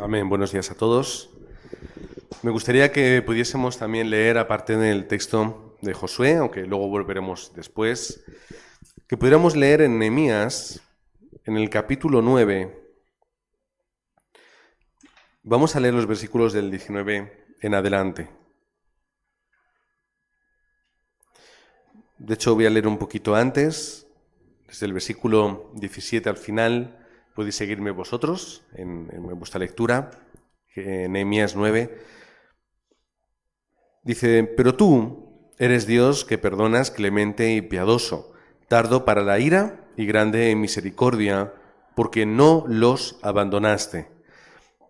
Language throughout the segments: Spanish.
Amén. Buenos días a todos. Me gustaría que pudiésemos también leer, aparte del texto de Josué, aunque luego volveremos después, que pudiéramos leer en Nehemías, en el capítulo 9. Vamos a leer los versículos del 19 en adelante. De hecho, voy a leer un poquito antes, desde el versículo 17 al final. Podéis seguirme vosotros en vuestra lectura, Nehemías 9. Dice: pero tú eres Dios que perdonas, clemente y piadoso, tardo para la ira y grande en misericordia, porque no los abandonaste.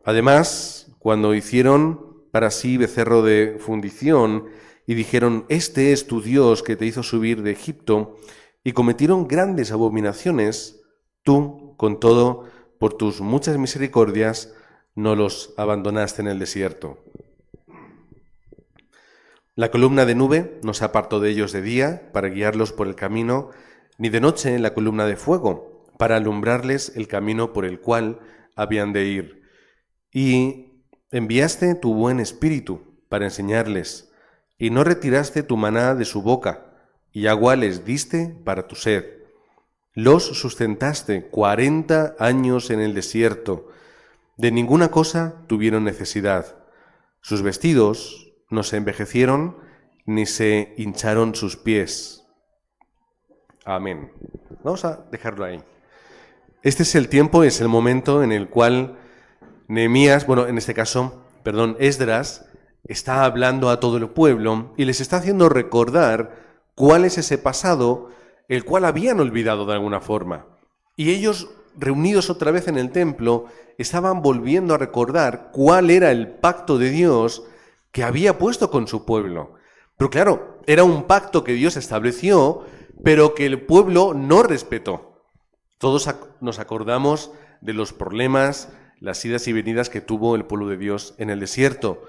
Además, cuando hicieron para sí becerro de fundición y dijeron: este es tu Dios que te hizo subir de Egipto, y cometieron grandes abominaciones, tú, con todo, por tus muchas misericordias, no los abandonaste en el desierto. La columna de nube no se apartó de ellos de día para guiarlos por el camino, ni de noche la columna de fuego para alumbrarles el camino por el cual habían de ir. Y enviaste tu buen espíritu para enseñarles, y no retiraste tu maná de su boca, y agua les diste para tu sed. Los sustentaste 40 años en el desierto. De ninguna cosa tuvieron necesidad. Sus vestidos no se envejecieron, ni se hincharon sus pies. Amén. Vamos a dejarlo ahí. Este es el tiempo, es el momento en el cual Nehemías, Esdras, está hablando a todo el pueblo y les está haciendo recordar cuál es ese pasado el cual habían olvidado de alguna forma. Y ellos, reunidos otra vez en el templo, estaban volviendo a recordar cuál era el pacto de Dios que había puesto con su pueblo. Pero claro, era un pacto que Dios estableció, pero que el pueblo no respetó. Todos nos acordamos de los problemas, las idas y venidas que tuvo el pueblo de Dios en el desierto,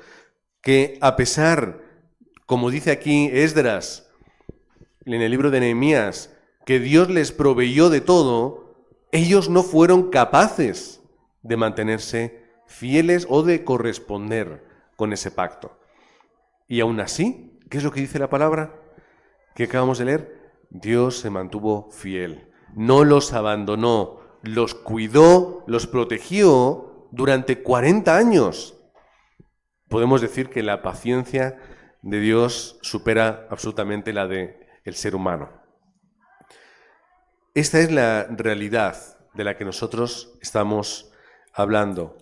que a pesar, como dice aquí Esdras, en el libro de Nehemías, que Dios les proveyó de todo, ellos no fueron capaces de mantenerse fieles o de corresponder con ese pacto. Y aún así, ¿qué es lo que dice la palabra que acabamos de leer? Dios se mantuvo fiel, no los abandonó, los cuidó, los protegió durante 40 años. Podemos decir que la paciencia de Dios supera absolutamente la del ser humano. Esta es la realidad de la que nosotros estamos hablando.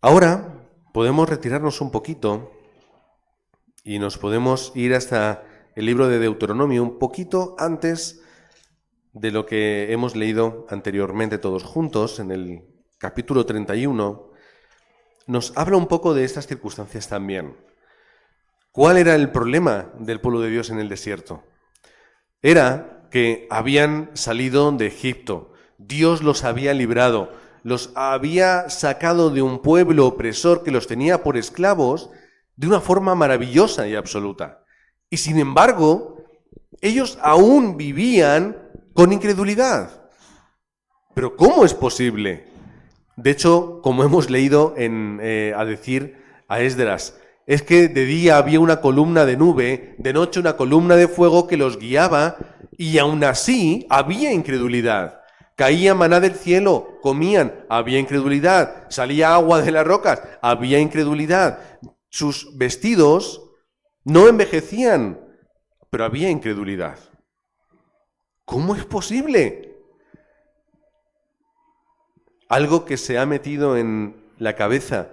Ahora podemos retirarnos un poquito y nos podemos ir hasta el libro de Deuteronomio, un poquito antes de lo que hemos leído anteriormente todos juntos. En el capítulo 31 nos habla un poco de estas circunstancias también. ¿Cuál era el problema del pueblo de Dios en el desierto? Era que habían salido de Egipto, Dios los había librado, los había sacado de un pueblo opresor que los tenía por esclavos de una forma maravillosa y absoluta. Y sin embargo, ellos aún vivían con incredulidad. ¿Pero cómo es posible? De hecho, como hemos leído a decir a Esdras, es que de día había una columna de nube, de noche una columna de fuego que los guiaba, y aún así había incredulidad. Caía maná del cielo, comían, había incredulidad. Salía agua de las rocas, había incredulidad. Sus vestidos no envejecían, pero había incredulidad. ¿Cómo es posible? Algo que se ha metido en la cabeza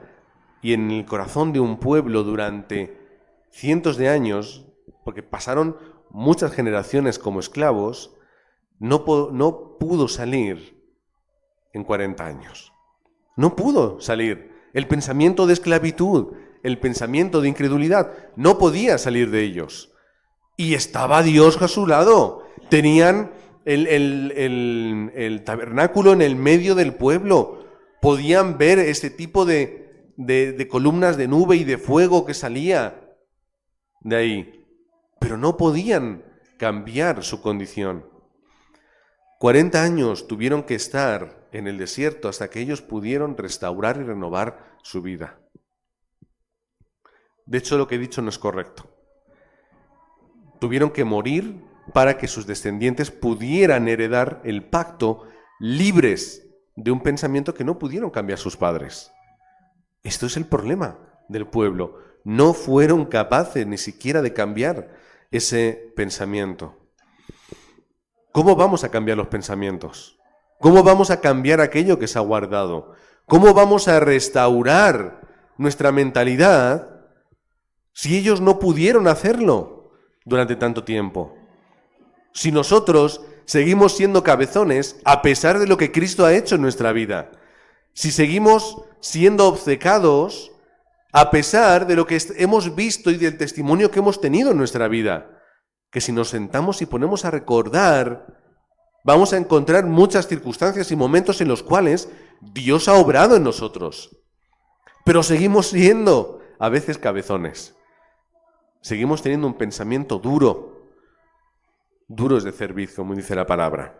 y en el corazón de un pueblo durante cientos de años, porque pasaron muchas generaciones como esclavos, no pudo salir en 40 años. No pudo salir. El pensamiento de esclavitud, el pensamiento de incredulidad, no podía salir de ellos. Y estaba Dios a su lado. Tenían el tabernáculo en el medio del pueblo. Podían ver este tipo de columnas de nube y de fuego que salía de ahí, pero no podían cambiar su condición. 40 años tuvieron que estar en el desierto hasta que ellos pudieron restaurar y renovar su vida. De hecho, lo que he dicho no es correcto. Tuvieron que morir para que sus descendientes pudieran heredar el pacto libres de un pensamiento que no pudieron cambiar sus padres. Esto es el problema del pueblo. No fueron capaces ni siquiera de cambiar ese pensamiento. ¿Cómo vamos a cambiar los pensamientos? ¿Cómo vamos a cambiar aquello que se ha guardado? ¿Cómo vamos a restaurar nuestra mentalidad si ellos no pudieron hacerlo durante tanto tiempo? Si nosotros seguimos siendo cabezones a pesar de lo que Cristo ha hecho en nuestra vida. Si seguimos siendo obcecados a pesar de lo que hemos visto y del testimonio que hemos tenido en nuestra vida. Que si nos sentamos y ponemos a recordar, vamos a encontrar muchas circunstancias y momentos en los cuales Dios ha obrado en nosotros. Pero seguimos siendo a veces cabezones. Seguimos teniendo un pensamiento duro. Duro es de cerviz, como dice la palabra.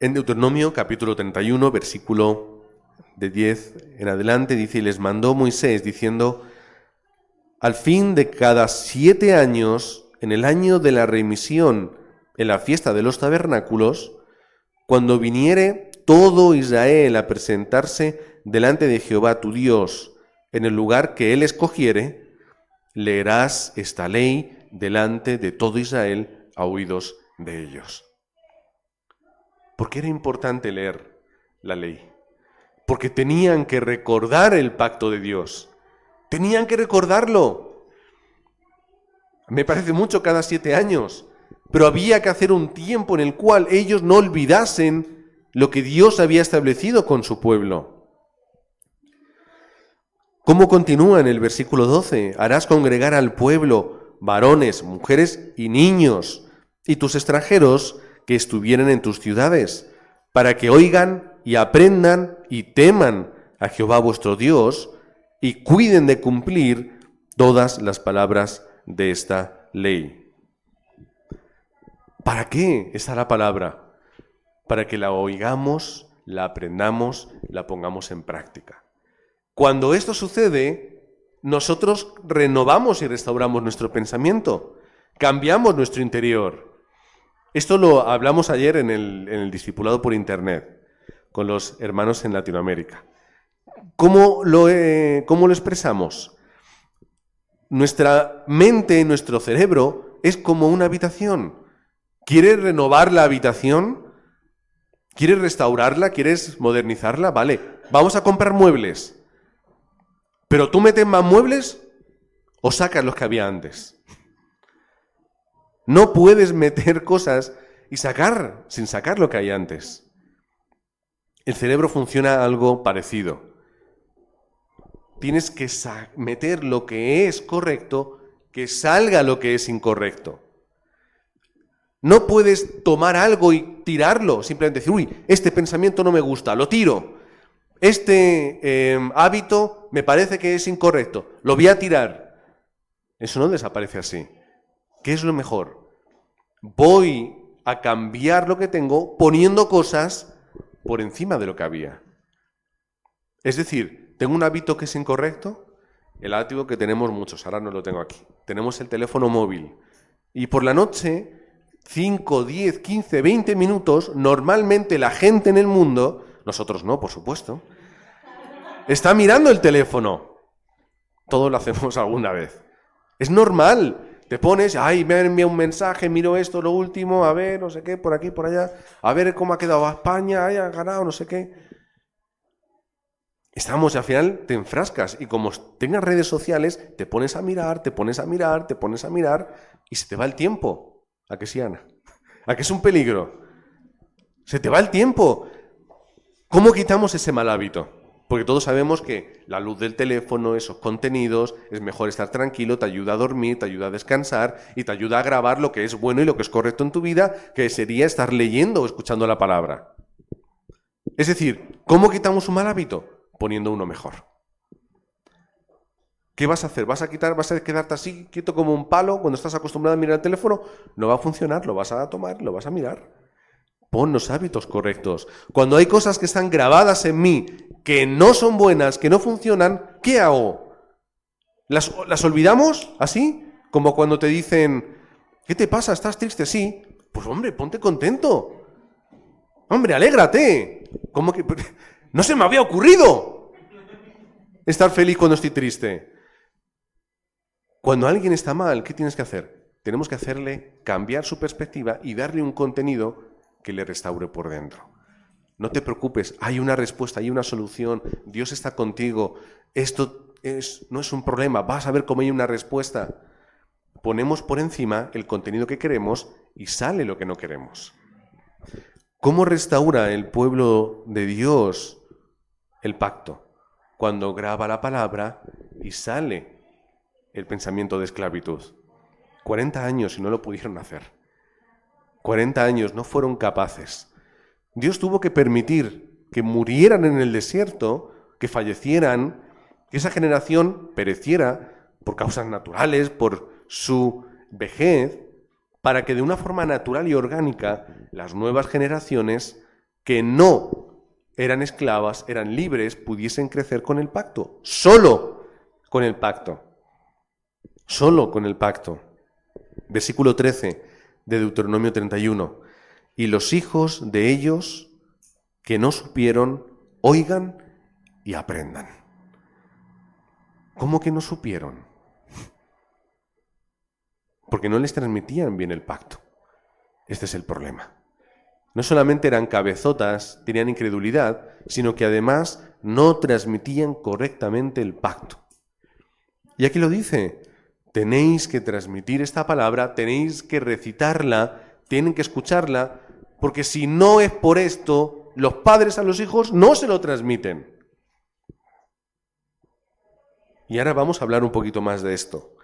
En Deuteronomio capítulo 31, versículo de 10 en adelante, dice: y les mandó Moisés diciendo: al fin de cada 7 años, en el año de la remisión, en la fiesta de los tabernáculos, cuando viniere todo Israel a presentarse delante de Jehová tu Dios en el lugar que él escogiere, leerás esta ley delante de todo Israel a oídos de ellos. ¿Por qué era importante leer la ley? Porque tenían que recordar el pacto de Dios. Tenían que recordarlo. Me parece mucho cada 7 años, pero había que hacer un tiempo en el cual ellos no olvidasen lo que Dios había establecido con su pueblo. ¿Cómo continúa en el versículo 12? Harás congregar al pueblo, varones, mujeres y niños, y tus extranjeros que estuvieren en tus ciudades, para que oigan y aprendan y teman a Jehová vuestro Dios, y cuiden de cumplir todas las palabras de esta ley. ¿Para qué está la palabra? Para que la oigamos, la aprendamos, la pongamos en práctica. Cuando esto sucede, nosotros renovamos y restauramos nuestro pensamiento, cambiamos nuestro interior. Esto lo hablamos ayer en el discipulado por internet, con los hermanos en Latinoamérica. ¿Cómo lo expresamos? Nuestra mente, nuestro cerebro, es como una habitación. ¿Quieres renovar la habitación? ¿Quieres restaurarla? ¿Quieres modernizarla? Vale, vamos a comprar muebles. ¿Pero tú metes más muebles o sacas los que había antes? No puedes meter cosas y sacar sin sacar lo que hay antes. El cerebro funciona algo parecido. Tienes que meter lo que es correcto, que salga lo que es incorrecto. No puedes tomar algo y tirarlo, simplemente decir: uy, este pensamiento no me gusta, lo tiro. Este hábito me parece que es incorrecto, lo voy a tirar. Eso no desaparece así. ¿Qué es lo mejor? Voy a cambiar lo que tengo poniendo cosas por encima de lo que había. Es decir, tengo un hábito que es incorrecto, el hábito que tenemos muchos, ahora no lo tengo aquí. Tenemos el teléfono móvil y por la noche, 5, 10, 15, 20 minutos, normalmente la gente en el mundo, nosotros no, por supuesto, está mirando el teléfono. Todos lo hacemos alguna vez. Es normal. Te pones, ay, me han enviado un mensaje, miro esto, lo último, a ver, no sé qué, por aquí, por allá, a ver cómo ha quedado España, ay, ha ganado, no sé qué. Estamos, y al final te enfrascas, y como tengas redes sociales, te pones a mirar, te pones a mirar, te pones a mirar, y se te va el tiempo. ¿A qué sí, Ana? ¿A qué es un peligro? Se te va el tiempo. ¿Cómo quitamos ese mal hábito? Porque todos sabemos que la luz del teléfono, esos contenidos, es mejor estar tranquilo, te ayuda a dormir, te ayuda a descansar y te ayuda a grabar lo que es bueno y lo que es correcto en tu vida, que sería estar leyendo o escuchando la palabra. Es decir, ¿cómo quitamos un mal hábito? Poniendo uno mejor. ¿Qué vas a hacer? ¿Vas a quedarte así, quieto como un palo cuando estás acostumbrado a mirar el teléfono? No va a funcionar, lo vas a tomar, lo vas a mirar. pon los hábitos correctos. Cuando hay cosas que están grabadas en mí, que no son buenas, que no funcionan, ¿qué hago? ¿Las olvidamos así? Como cuando te dicen, ¿qué te pasa? ¿Estás triste? Sí. Pues hombre, ponte contento. Hombre, alégrate. ¿Cómo que? No se me había ocurrido estar feliz cuando estoy triste. Cuando alguien está mal, ¿qué tienes que hacer? Tenemos que hacerle cambiar su perspectiva y darle un contenido que le restaure por dentro. No te preocupes, hay una respuesta, hay una solución, Dios está contigo, esto no es un problema, vas a ver cómo hay una respuesta. Ponemos por encima el contenido que queremos y sale lo que no queremos. ¿Cómo restaura el pueblo de Dios el pacto? Cuando graba la palabra y sale el pensamiento de esclavitud. 40 años y no lo pudieron hacer. 40 años no fueron capaces. Dios tuvo que permitir que murieran en el desierto, que fallecieran, que esa generación pereciera por causas naturales, por su vejez, para que de una forma natural y orgánica las nuevas generaciones que no eran esclavas, eran libres, pudiesen crecer con el pacto. Solo con el pacto. Solo con el pacto. Versículo 13 de Deuteronomio 31. Y los hijos de ellos que no supieron, oigan y aprendan. ¿Cómo que no supieron? Porque no les transmitían bien el pacto. Este es el problema. No solamente eran cabezotas, tenían incredulidad, sino que además no transmitían correctamente el pacto. Y aquí lo dice, tenéis que transmitir esta palabra, tenéis que recitarla, tienen que escucharla, porque si no es por esto, los padres a los hijos no se lo transmiten. Y ahora vamos a hablar un poquito más de esto.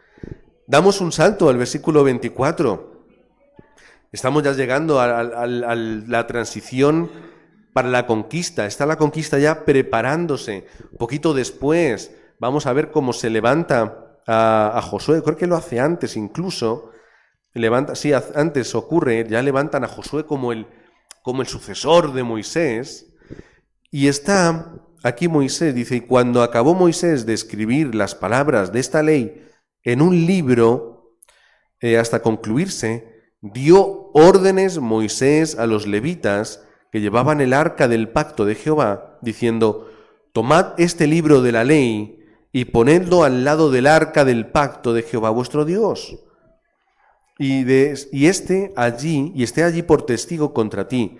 Damos un salto al versículo 24. Estamos ya llegando a la transición para la conquista. Está la conquista ya preparándose. Poquito después vamos a ver cómo se levanta a Josué. Creo que lo hace antes incluso. Antes ocurre, ya levantan a Josué como el sucesor de Moisés. Y está aquí Moisés, dice, y cuando acabó Moisés de escribir las palabras de esta ley en un libro, hasta concluirse, dio órdenes Moisés a los levitas que llevaban el arca del pacto de Jehová, diciendo, tomad este libro de la ley y ponedlo al lado del arca del pacto de Jehová vuestro Dios. Y esté allí por testigo contra ti,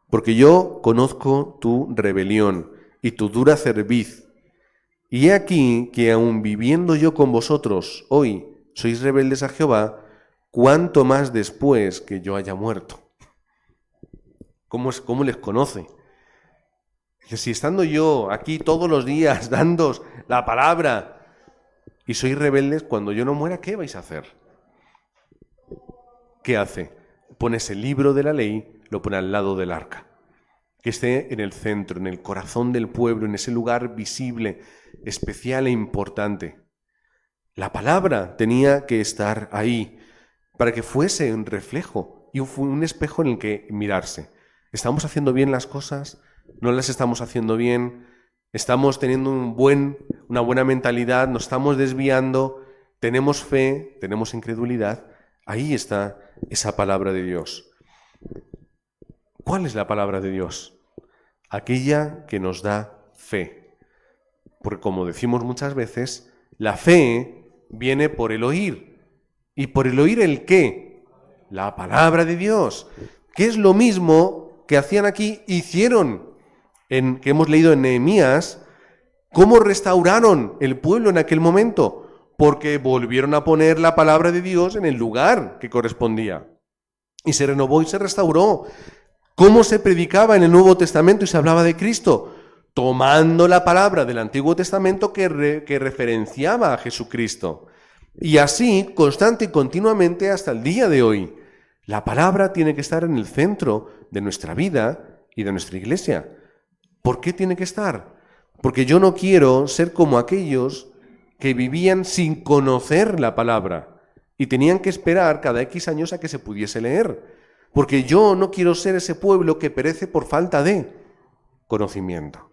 porque yo conozco tu rebelión y tu dura cerviz. Y he aquí que aun viviendo yo con vosotros hoy sois rebeldes a Jehová, cuánto más después que yo haya muerto. ¿Cómo les conoce? Que si estando yo aquí todos los días dándoos la palabra y sois rebeldes, cuando yo no muera, ¿qué vais a hacer? ¿Qué hace? Pone ese libro de la ley, lo pone al lado del arca. Que esté en el centro, en el corazón del pueblo, en ese lugar visible, especial e importante. La palabra tenía que estar ahí para que fuese un reflejo y un espejo en el que mirarse. ¿Estamos haciendo bien las cosas? ¿No las estamos haciendo bien? ¿Estamos teniendo una buena mentalidad? ¿Nos estamos desviando? ¿Tenemos fe? ¿Tenemos incredulidad? Ahí está esa palabra de Dios. ¿Cuál es la palabra de Dios? Aquella que nos da fe. Porque como decimos muchas veces, la fe viene por el oír. ¿Y por el oír el qué? La palabra de Dios. Que es lo mismo que hacían aquí, hicieron, que hemos leído en Nehemías, cómo restauraron el pueblo en aquel momento. Porque volvieron a poner la palabra de Dios en el lugar que correspondía. Y se renovó y se restauró. ¿Cómo se predicaba en el Nuevo Testamento y se hablaba de Cristo? Tomando la palabra del Antiguo Testamento que referenciaba a Jesucristo. Y así, constante y continuamente hasta el día de hoy. La palabra tiene que estar en el centro de nuestra vida y de nuestra iglesia. ¿Por qué tiene que estar? Porque yo no quiero ser como aquellos que vivían sin conocer la palabra y tenían que esperar cada X años a que se pudiese leer. Porque yo no quiero ser ese pueblo que perece por falta de conocimiento.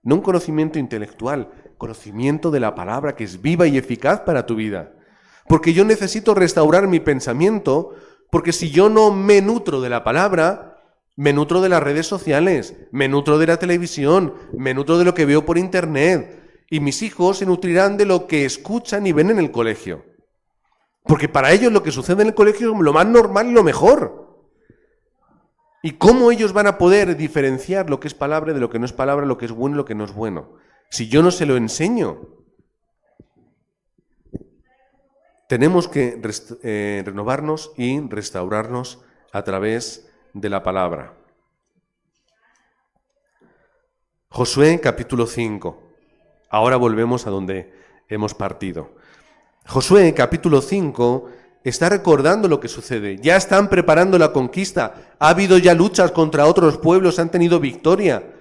No un conocimiento intelectual, conocimiento de la palabra que es viva y eficaz para tu vida. Porque yo necesito restaurar mi pensamiento, porque si yo no me nutro de la palabra, me nutro de las redes sociales, me nutro de la televisión, me nutro de lo que veo por internet, y mis hijos se nutrirán de lo que escuchan y ven en el colegio. Porque para ellos lo que sucede en el colegio es lo más normal y lo mejor. ¿Y cómo ellos van a poder diferenciar lo que es palabra de lo que no es palabra, lo que es bueno y lo que no es bueno? Si yo no se lo enseño. Tenemos que renovarnos y restaurarnos a través de la palabra. Josué capítulo 5. Ahora volvemos a donde hemos partido. Josué capítulo 5 está recordando lo que sucede. Ya están preparando la conquista. Ha habido ya luchas contra otros pueblos, han tenido victoria.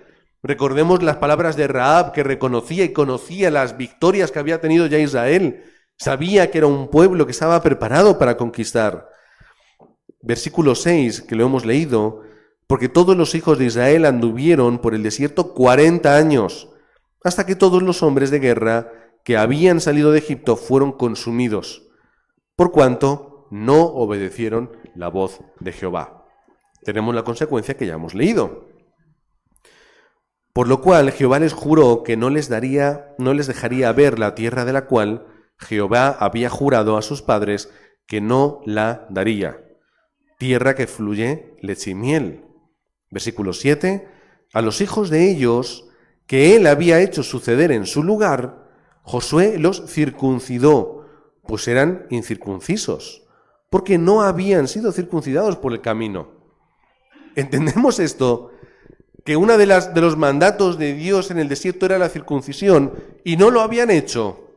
Recordemos las palabras de Rahab, que reconocía y conocía las victorias que había tenido ya Israel. Sabía que era un pueblo que estaba preparado para conquistar. Versículo 6, que lo hemos leído, porque todos los hijos de Israel anduvieron por el desierto 40 años, hasta que todos los hombres de guerra que habían salido de Egipto fueron consumidos, por cuanto no obedecieron la voz de Jehová. Tenemos la consecuencia que ya hemos leído. Por lo cual Jehová les juró que no les dejaría ver la tierra de la cual Jehová había jurado a sus padres que no la daría, tierra que fluye leche y miel. Versículo 7, a los hijos de ellos que él había hecho suceder en su lugar, Josué los circuncidó, pues eran incircuncisos, porque no habían sido circuncidados por el camino. ¿Entendemos esto? Que uno de los mandatos de Dios en el desierto era la circuncisión y no lo habían hecho.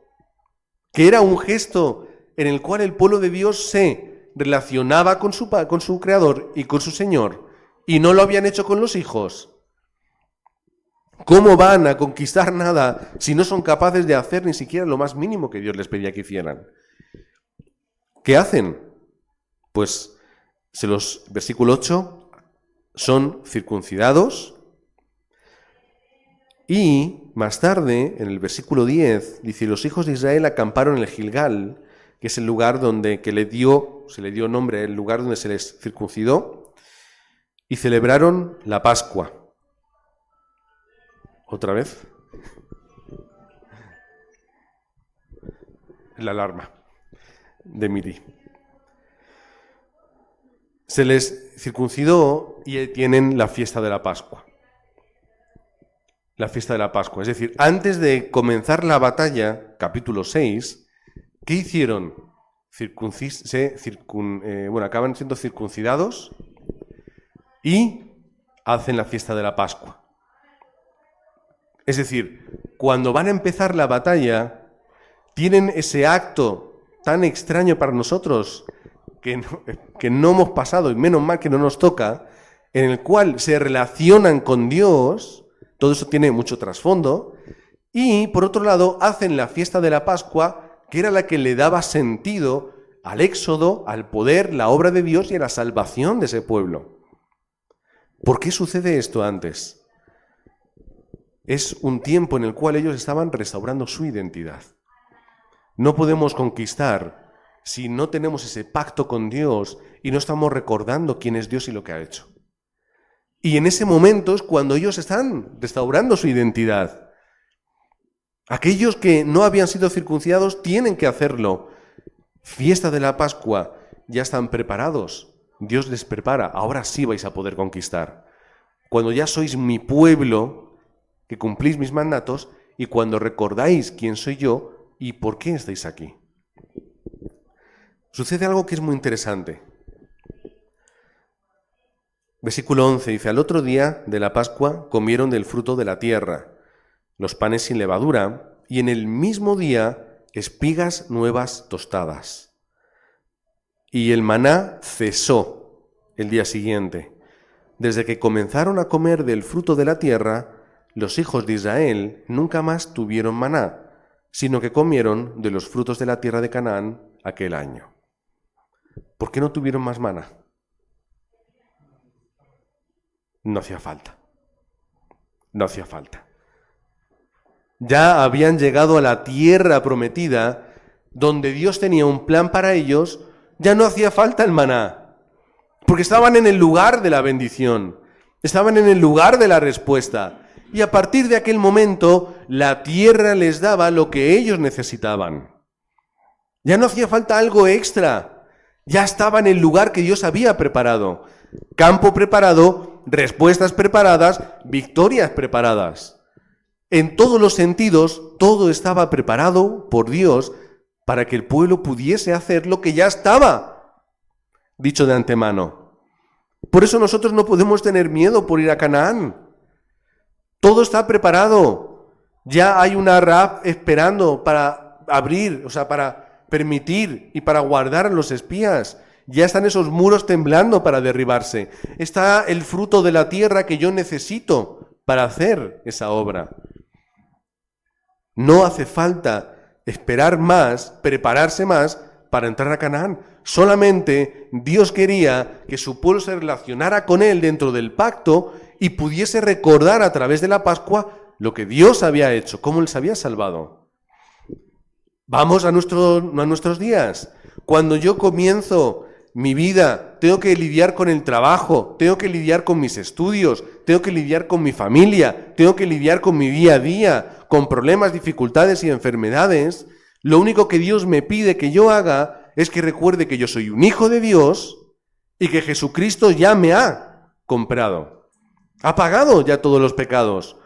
Que era un gesto en el cual el pueblo de Dios se relacionaba con su Creador y con su Señor, y no lo habían hecho con los hijos. ¿Cómo van a conquistar nada si no son capaces de hacer ni siquiera lo más mínimo que Dios les pedía que hicieran? ¿Qué hacen? Pues, versículo 8, son circuncidados. Y más tarde, en el versículo 10, dice, los hijos de Israel acamparon en el Gilgal, que es el lugar donde se le dio nombre, el lugar donde se les circuncidó, y celebraron la Pascua. ¿Otra vez? La alarma de Miri. Se les circuncidó y tienen la fiesta de la Pascua. La fiesta de la Pascua. Es decir, antes de comenzar la batalla, capítulo 6, ¿qué hicieron? Acaban siendo circuncidados y hacen la fiesta de la Pascua. Es decir, cuando van a empezar la batalla, tienen ese acto tan extraño para nosotros que no hemos pasado, y menos mal que no nos toca, en el cual se relacionan con Dios. Todo eso tiene mucho trasfondo. Y, por otro lado, hacen la fiesta de la Pascua, que era la que le daba sentido al éxodo, al poder, la obra de Dios y a la salvación de ese pueblo. ¿Por qué sucede esto antes? Es un tiempo en el cual ellos estaban restaurando su identidad. No podemos conquistar si no tenemos ese pacto con Dios y no estamos recordando quién es Dios y lo que ha hecho. Y en ese momento es cuando ellos están restaurando su identidad. Aquellos que no habían sido circuncidados tienen que hacerlo. Fiesta de la Pascua, ya están preparados. Dios les prepara, ahora sí vais a poder conquistar. Cuando ya sois mi pueblo, que cumplís mis mandatos, y cuando recordáis quién soy yo y por qué estáis aquí. Sucede algo que es muy interesante. Versículo 11 dice, al otro día de la Pascua comieron del fruto de la tierra, los panes sin levadura, y en el mismo día espigas nuevas tostadas. Y el maná cesó el día siguiente. Desde que comenzaron a comer del fruto de la tierra, los hijos de Israel nunca más tuvieron maná, sino que comieron de los frutos de la tierra de Canaán aquel año. ¿Por qué no tuvieron más maná? No hacía falta. No hacía falta. Ya habían llegado a la tierra prometida, donde Dios tenía un plan para ellos. Ya no hacía falta el maná, porque estaban en el lugar de la bendición, estaban en el lugar de la respuesta. Y a partir de aquel momento, la tierra les daba lo que ellos necesitaban. Ya no hacía falta algo extra, ya estaba en el lugar que Dios había preparado. Campo preparado, respuestas preparadas, victorias preparadas. En todos los sentidos, todo estaba preparado por Dios para que el pueblo pudiese hacer lo que ya estaba dicho de antemano. Por eso nosotros no podemos tener miedo por ir a Canaán. Todo está preparado. Ya hay una Rahab esperando para abrir, para permitir y para guardar a los espías. Ya están esos muros temblando para derribarse. Está el fruto de la tierra que yo necesito para hacer esa obra. No hace falta esperar más, prepararse más para entrar a Canaán. Solamente Dios quería que su pueblo se relacionara con Él dentro del pacto y pudiese recordar a través de la Pascua lo que Dios había hecho, cómo les había salvado. Vamos a nuestros días. Cuando yo comienzo mi vida, tengo que lidiar con el trabajo, tengo que lidiar con mis estudios, tengo que lidiar con mi familia, tengo que lidiar con mi día a día, con problemas, dificultades y enfermedades. Lo único que Dios me pide que yo haga es que recuerde que yo soy un hijo de Dios y que Jesucristo ya me ha comprado. Ha pagado ya todos los pecados.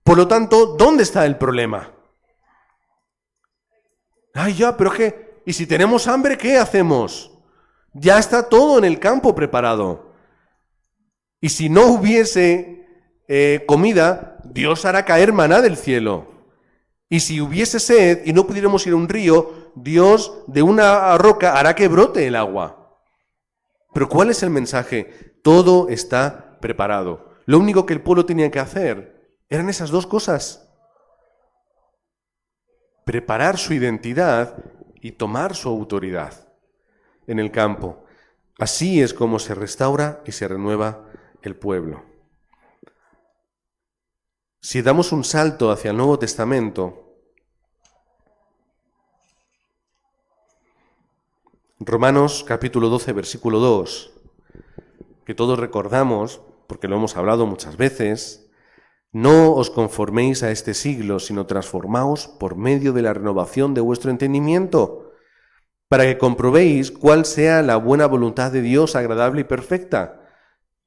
Por lo tanto, ¿dónde está el problema? Ay, ya, pero ¿qué? ¿Y si tenemos hambre, qué hacemos? Ya está todo en el campo preparado. Y si no hubiese comida, Dios hará caer maná del cielo. Y si hubiese sed y no pudiéramos ir a un río, Dios de una roca hará que brote el agua. Pero ¿cuál es el mensaje? Todo está preparado. Lo único que el pueblo tenía que hacer eran esas dos cosas. Preparar su identidad y tomar su autoridad en el campo. Así es como se restaura y se renueva el pueblo. Si damos un salto hacia el Nuevo Testamento, Romanos capítulo 12, versículo 2, que todos recordamos, porque lo hemos hablado muchas veces: no os conforméis a este siglo, sino transformaos por medio de la renovación de vuestro entendimiento, para que comprobéis cuál sea la buena voluntad de Dios, agradable y perfecta.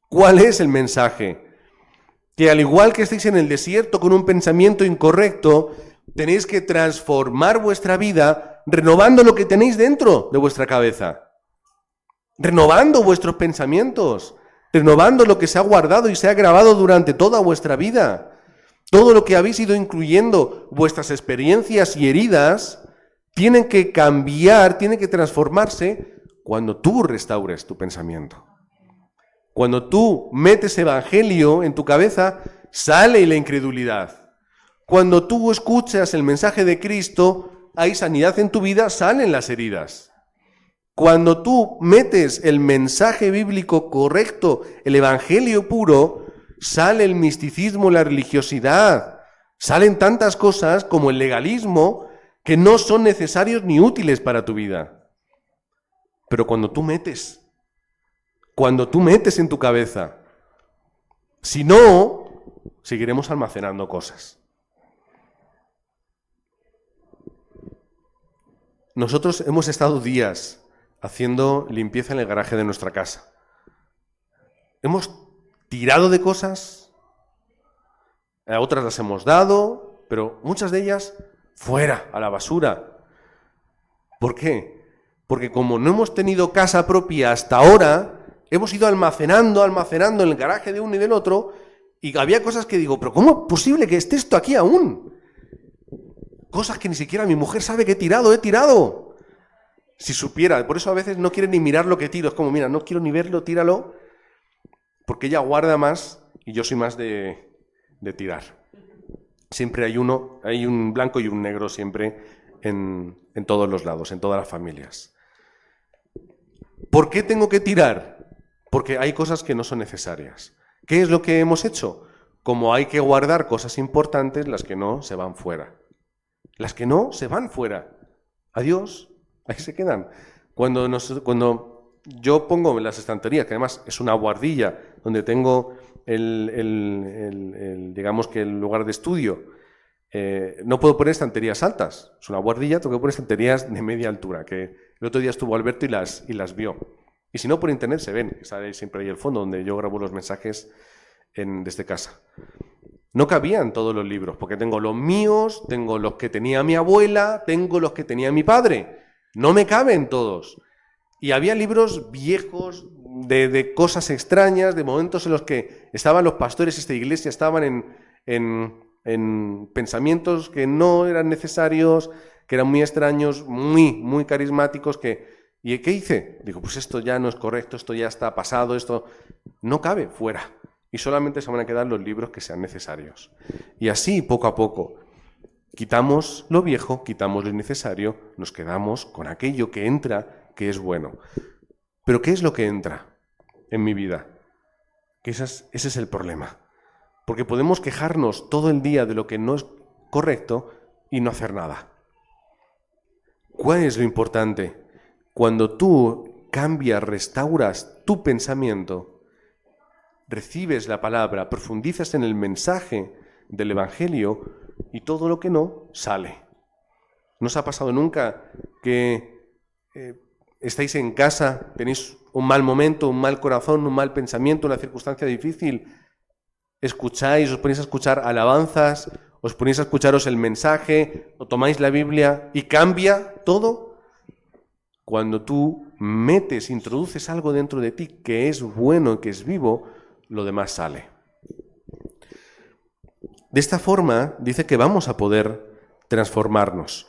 ¿Cuál es el mensaje? Que al igual que estáis en el desierto con un pensamiento incorrecto, tenéis que transformar vuestra vida renovando lo que tenéis dentro de vuestra cabeza, renovando vuestros pensamientos, renovando lo que se ha guardado y se ha grabado durante toda vuestra vida. Todo lo que habéis ido incluyendo, vuestras experiencias y heridas, tienen que cambiar, tienen que transformarse cuando tú restaures tu pensamiento. Cuando tú metes evangelio en tu cabeza, sale la incredulidad. Cuando tú escuchas el mensaje de Cristo, hay sanidad en tu vida, salen las heridas. Cuando tú metes el mensaje bíblico correcto, el evangelio puro, sale el misticismo, la religiosidad. Salen tantas cosas como el legalismo que no son necesarios ni útiles para tu vida. Pero cuando tú metes en tu cabeza, si no, seguiremos almacenando cosas. Nosotros hemos estado días haciendo limpieza en el garaje de nuestra casa. Hemos tirado de cosas, a otras las hemos dado, pero muchas de ellas fuera, a la basura. ¿Por qué? Porque como no hemos tenido casa propia hasta ahora, hemos ido almacenando en el garaje de uno y del otro, y había cosas que digo, pero ¿cómo es posible que esté esto aquí aún? Cosas que ni siquiera mi mujer sabe que he tirado. Si supiera, por eso a veces no quiere ni mirar lo que tiro. Es como, mira, no quiero ni verlo, tíralo, porque ella guarda más y yo soy más de tirar. Siempre hay un blanco y un negro siempre en todos los lados, en todas las familias. ¿Por qué tengo que tirar? Porque hay cosas que no son necesarias. ¿Qué es lo que hemos hecho? Como hay que guardar cosas importantes, las que no se van fuera. Las que no se van fuera. Adiós, ahí se quedan. Cuando yo pongo en las estanterías, que además es una guardilla donde tengo digamos que el lugar de estudio, no puedo poner estanterías altas. Es una guardilla, tengo que poner estanterías de media altura, que el otro día estuvo Alberto y las vio. Y si no, por internet se ven, que sale siempre ahí el fondo donde yo grabo los mensajes desde casa. No cabían todos los libros, porque tengo los míos, tengo los que tenía mi abuela, tengo los que tenía mi padre. No me caben todos. Y había libros viejos, de cosas extrañas, de momentos en los que estaban los pastores de esta iglesia, estaban en pensamientos que no eran necesarios, que eran muy extraños, muy carismáticos, ¿y qué hice? Digo, pues esto ya no es correcto, esto ya está pasado, esto no cabe fuera. Y solamente se van a quedar los libros que sean necesarios. Y así, poco a poco, quitamos lo viejo, quitamos lo innecesario, nos quedamos con aquello que entra, que es bueno. Pero ¿qué es lo que entra en mi vida? Que ese es el problema. Porque podemos quejarnos todo el día de lo que no es correcto y no hacer nada. ¿Cuál es lo importante? Cuando tú cambias, restauras tu pensamiento, recibes la palabra, profundizas en el mensaje del Evangelio y todo lo que no, sale. ¿No os ha pasado nunca que estáis en casa, tenéis un mal momento, un mal corazón, un mal pensamiento, una circunstancia difícil? Escucháis, os ponéis a escuchar alabanzas, os ponéis a escucharos el mensaje, o tomáis la Biblia y cambia todo. Cuando tú introduces algo dentro de ti que es bueno, que es vivo, lo demás sale. De esta forma dice que vamos a poder transformarnos.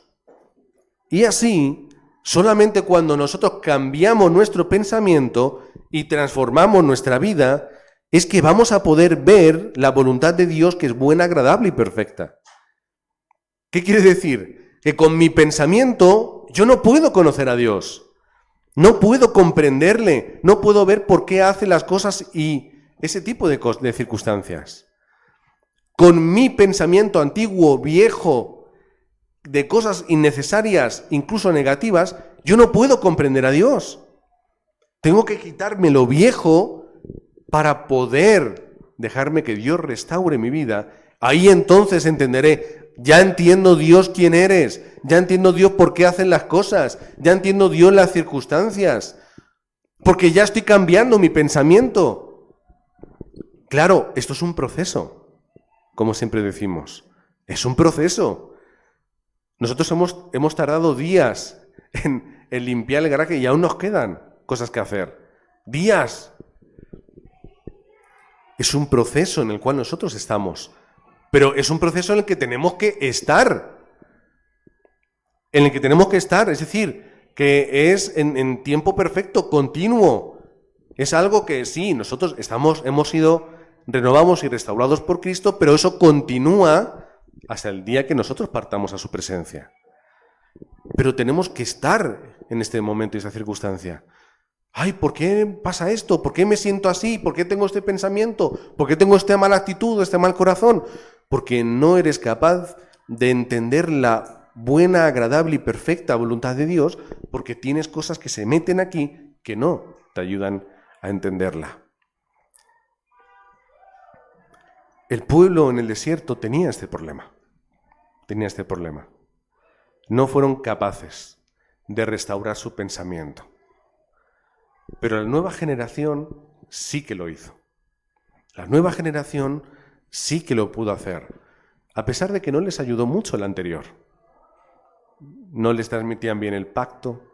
Y así, solamente cuando nosotros cambiamos nuestro pensamiento y transformamos nuestra vida, es que vamos a poder ver la voluntad de Dios, que es buena, agradable y perfecta. ¿Qué quiere decir? Que con mi pensamiento yo no puedo conocer a Dios, no puedo comprenderle, no puedo ver por qué hace las cosas y ese tipo de circunstancias. Con mi pensamiento antiguo, viejo, de cosas innecesarias, incluso negativas, yo no puedo comprender a Dios. Tengo que quitarme lo viejo para poder dejarme que Dios restaure mi vida. Ahí entonces entenderé, ya entiendo Dios quién eres, ya entiendo Dios por qué hacen las cosas, ya entiendo Dios las circunstancias, porque ya estoy cambiando mi pensamiento. Claro, esto es un proceso, como siempre decimos, es un proceso. Nosotros hemos tardado días en limpiar el garaje y aún nos quedan cosas que hacer. Días. Es un proceso en el cual nosotros estamos, pero es un proceso en el que tenemos que estar. En el que tenemos que estar, es decir, que es en tiempo perfecto, continuo. Es algo que sí, nosotros hemos sido renovados y restaurados por Cristo, pero eso continúa hasta el día que nosotros partamos a su presencia. Pero tenemos que estar en este momento y esta circunstancia. Ay, ¿por qué pasa esto? ¿Por qué me siento así? ¿Por qué tengo este pensamiento? ¿Por qué tengo esta mala actitud, este mal corazón? Porque no eres capaz de entender la buena, agradable y perfecta voluntad de Dios, porque tienes cosas que se meten aquí que no te ayudan a entenderla. El pueblo en el desierto tenía este problema. No fueron capaces de restaurar su pensamiento. Pero la nueva generación sí que lo hizo. La nueva generación sí que lo pudo hacer, a pesar de que no les ayudó mucho el anterior. No les transmitían bien el pacto,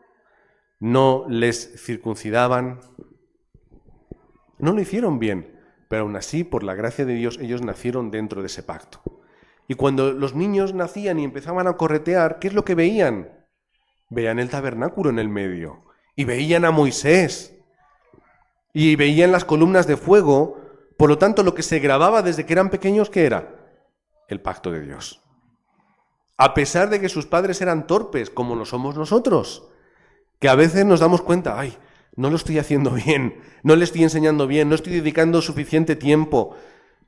no les circuncidaban, no lo hicieron bien, pero aún así, por la gracia de Dios, ellos nacieron dentro de ese pacto. Y cuando los niños nacían y empezaban a corretear, ¿qué es lo que veían? Veían el tabernáculo en el medio. Y veían a Moisés, y veían las columnas de fuego. Por lo tanto, lo que se grababa desde que eran pequeños, ¿qué era? El pacto de Dios. A pesar de que sus padres eran torpes, como lo somos nosotros, que a veces nos damos cuenta, ay, no lo estoy haciendo bien, no le estoy enseñando bien, no estoy dedicando suficiente tiempo,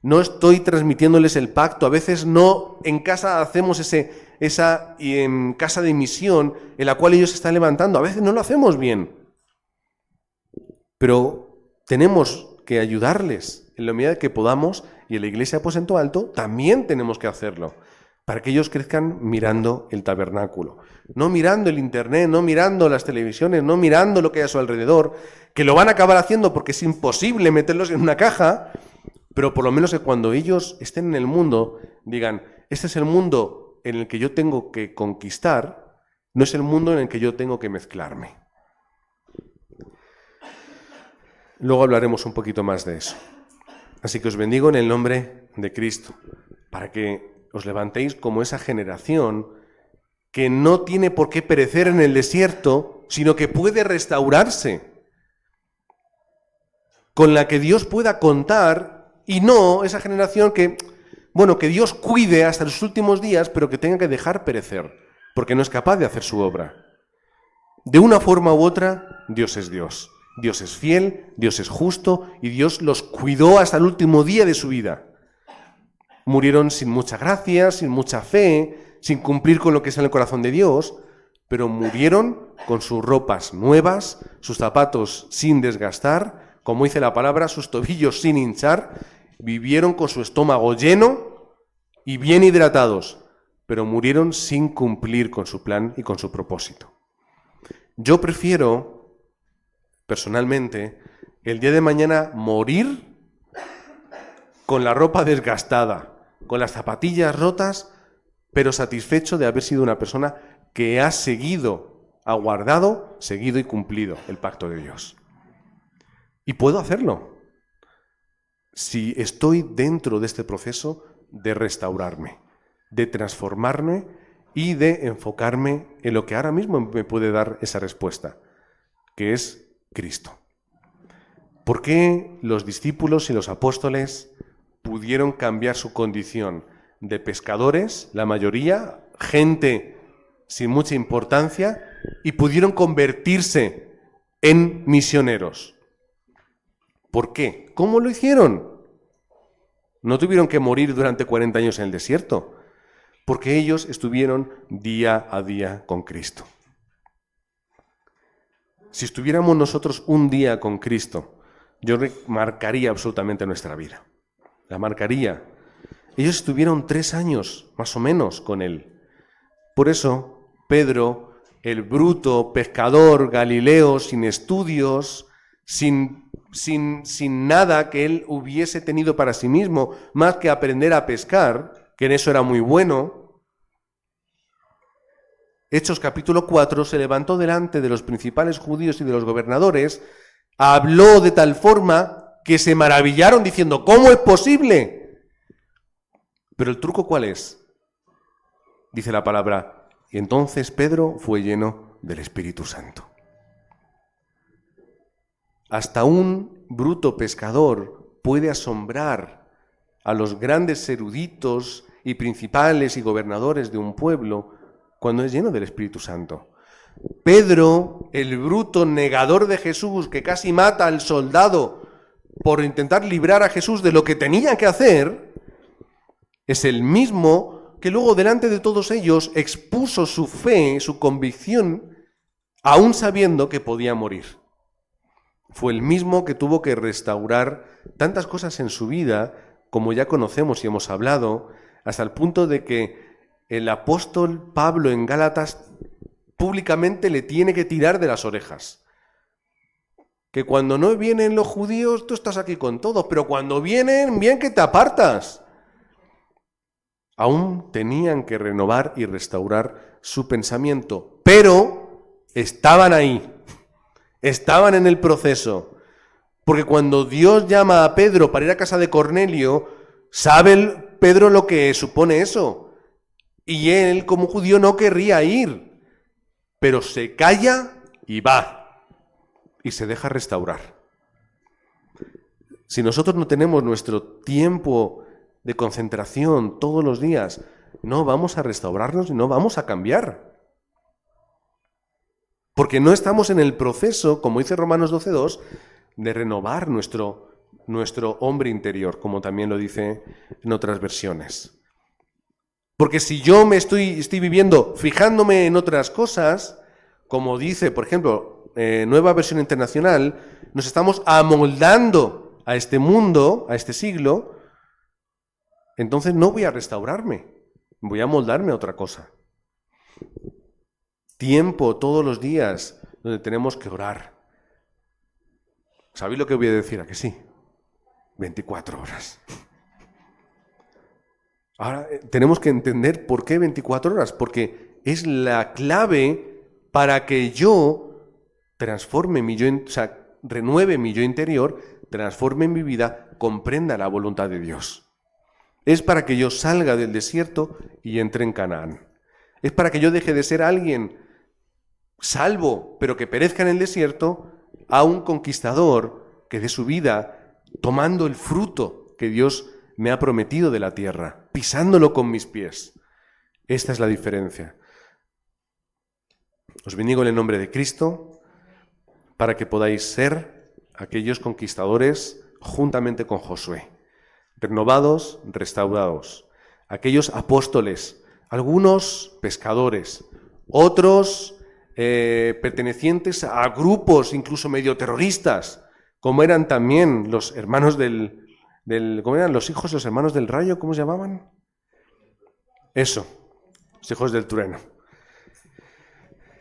no estoy transmitiéndoles el pacto. A veces no, en casa hacemos esa casa de misión en la cual ellos se están levantando. A veces no lo hacemos bien. Pero tenemos que ayudarles en la medida que podamos, y en la Iglesia Aposento Alto también tenemos que hacerlo, para que ellos crezcan mirando el tabernáculo. No mirando el internet, no mirando las televisiones, no mirando lo que hay a su alrededor, que lo van a acabar haciendo porque es imposible meterlos en una caja, pero por lo menos que cuando ellos estén en el mundo digan, este es el mundo en el que yo tengo que conquistar, no es el mundo en el que yo tengo que mezclarme. Luego hablaremos un poquito más de eso. Así que os bendigo en el nombre de Cristo, para que os levantéis como esa generación que no tiene por qué perecer en el desierto, sino que puede restaurarse, con la que Dios pueda contar, y no esa generación que Dios cuide hasta los últimos días, pero que tenga que dejar perecer, porque no es capaz de hacer su obra. De una forma u otra, Dios es Dios. Dios es fiel, Dios es justo, y Dios los cuidó hasta el último día de su vida. Murieron sin mucha gracia, sin mucha fe, sin cumplir con lo que es en el corazón de Dios, pero murieron con sus ropas nuevas, sus zapatos sin desgastar, como dice la palabra, sus tobillos sin hinchar, vivieron con su estómago lleno y bien hidratados, pero murieron sin cumplir con su plan y con su propósito. Yo prefiero, personalmente, el día de mañana morir con la ropa desgastada, con las zapatillas rotas, pero satisfecho de haber sido una persona que ha aguardado, seguido y cumplido el pacto de Dios. Y puedo hacerlo si estoy dentro de este proceso de restaurarme, de transformarme y de enfocarme en lo que ahora mismo me puede dar esa respuesta, que es Cristo. ¿Por qué los discípulos y los apóstoles pudieron cambiar su condición de pescadores, la mayoría, gente sin mucha importancia, y pudieron convertirse en misioneros? ¿Por qué? ¿Cómo lo hicieron? No tuvieron que morir durante 40 años en el desierto, porque ellos estuvieron día a día con Cristo. Si estuviéramos nosotros un día con Cristo, yo marcaría absolutamente nuestra vida. La marcaría. Ellos estuvieron 3 años, más o menos, con Él. Por eso, Pedro, el bruto pescador galileo, sin estudios, sin nada que él hubiese tenido para sí mismo, más que aprender a pescar, que en eso era muy bueno, Hechos capítulo 4, se levantó delante de los principales judíos y de los gobernadores, habló de tal forma que se maravillaron diciendo, ¿cómo es posible? Pero el truco, ¿cuál es? Dice la palabra, y entonces Pedro fue lleno del Espíritu Santo. Hasta un bruto pescador puede asombrar a los grandes eruditos y principales y gobernadores de un pueblo cuando es lleno del Espíritu Santo. Pedro, el bruto negador de Jesús, que casi mata al soldado por intentar librar a Jesús de lo que tenía que hacer, es el mismo que luego delante de todos ellos expuso su fe, su convicción, aún sabiendo que podía morir. Fue el mismo que tuvo que restaurar tantas cosas en su vida, como ya conocemos y hemos hablado, hasta el punto de que el apóstol Pablo en Gálatas públicamente le tiene que tirar de las orejas. Que cuando no vienen los judíos, tú estás aquí con todos, pero cuando vienen, bien que te apartas. Aún tenían que renovar y restaurar su pensamiento, pero estaban ahí. Estaban en el proceso, porque cuando Dios llama a Pedro para ir a casa de Cornelio, sabe Pedro lo que supone eso, y él como judío no querría ir, pero se calla y va, y se deja restaurar. Si nosotros no tenemos nuestro tiempo de concentración todos los días, no vamos a restaurarnos y no vamos a cambiar. Porque no estamos en el proceso, como dice Romanos 12:2, de renovar nuestro hombre interior, como también lo dice en otras versiones. Porque si yo me estoy viviendo fijándome en otras cosas, como dice, por ejemplo, Nueva Versión Internacional, nos estamos amoldando a este mundo, a este siglo, entonces no voy a restaurarme, voy a amoldarme a otra cosa. Tiempo todos los días donde tenemos que orar. ¿Sabéis lo que voy a decir? ¿A que sí? 24 horas. Ahora tenemos que entender por qué 24 horas, porque es la clave para que yo transforme mi yo, renueve mi yo interior, transforme mi vida, comprenda la voluntad de Dios. Es para que yo salga del desierto y entre en Canaán. Es para que yo deje de ser alguien salvo, pero que perezca en el desierto, a un conquistador que dé su vida tomando el fruto que Dios me ha prometido de la tierra, pisándolo con mis pies. Esta es la diferencia. Os bendigo en el nombre de Cristo para que podáis ser aquellos conquistadores juntamente con Josué, renovados, restaurados, aquellos apóstoles, algunos pescadores, otros pertenecientes a grupos incluso medio terroristas, como eran también los hermanos ¿cómo eran los hijos, los hermanos del rayo? ¿Cómo se llamaban? Eso, los hijos del trueno.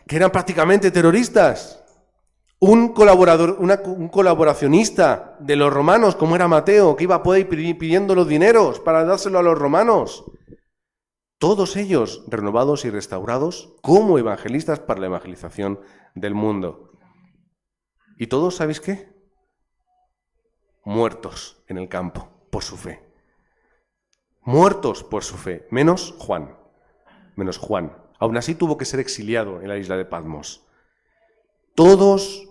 Que eran prácticamente terroristas. Un colaboracionista de los romanos, como era Mateo, que iba por ahí pidiendo los dineros para dárselo a los romanos. Todos ellos renovados y restaurados como evangelistas para la evangelización del mundo. ¿Y todos, sabéis qué? Muertos en el campo por su fe. Muertos por su fe, menos Juan. Aún así tuvo que ser exiliado en la isla de Patmos. Todos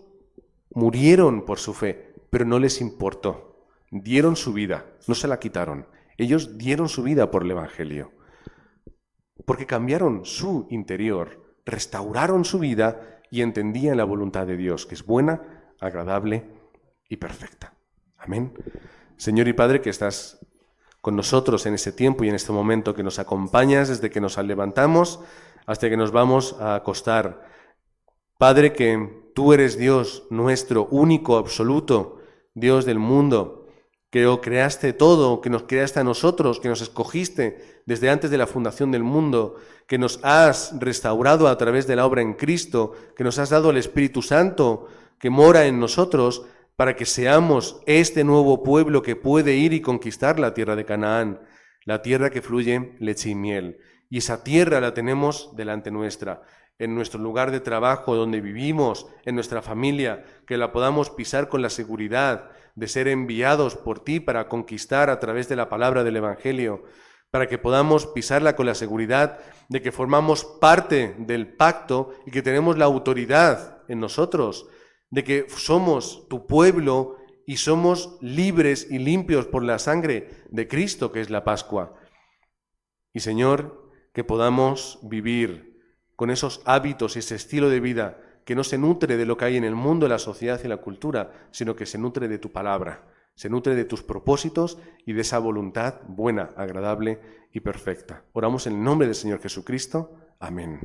murieron por su fe, pero no les importó. Dieron su vida, no se la quitaron. Ellos dieron su vida por el Evangelio. Porque cambiaron su interior, restauraron su vida y entendían la voluntad de Dios, que es buena, agradable y perfecta. Amén. Señor y Padre, que estás con nosotros en este tiempo y en este momento, que nos acompañas desde que nos levantamos hasta que nos vamos a acostar. Padre, que tú eres Dios nuestro, único, absoluto, Dios del mundo, que creaste todo, que nos creaste a nosotros, que nos escogiste desde antes de la fundación del mundo, que nos has restaurado a través de la obra en Cristo, que nos has dado el Espíritu Santo que mora en nosotros, para que seamos este nuevo pueblo que puede ir y conquistar la tierra de Canaán, la tierra que fluye leche y miel. Y esa tierra la tenemos delante nuestra, en nuestro lugar de trabajo, donde vivimos, en nuestra familia, que la podamos pisar con la seguridad de ser enviados por ti para conquistar a través de la palabra del Evangelio, para que podamos pisarla con la seguridad de que formamos parte del pacto y que tenemos la autoridad en nosotros, de que somos tu pueblo y somos libres y limpios por la sangre de Cristo, que es la Pascua. Y Señor, que podamos vivir con esos hábitos y ese estilo de vida que no se nutre de lo que hay en el mundo, en la sociedad y la cultura, sino que se nutre de tu palabra, se nutre de tus propósitos y de esa voluntad buena, agradable y perfecta. Oramos en el nombre del Señor Jesucristo. Amén.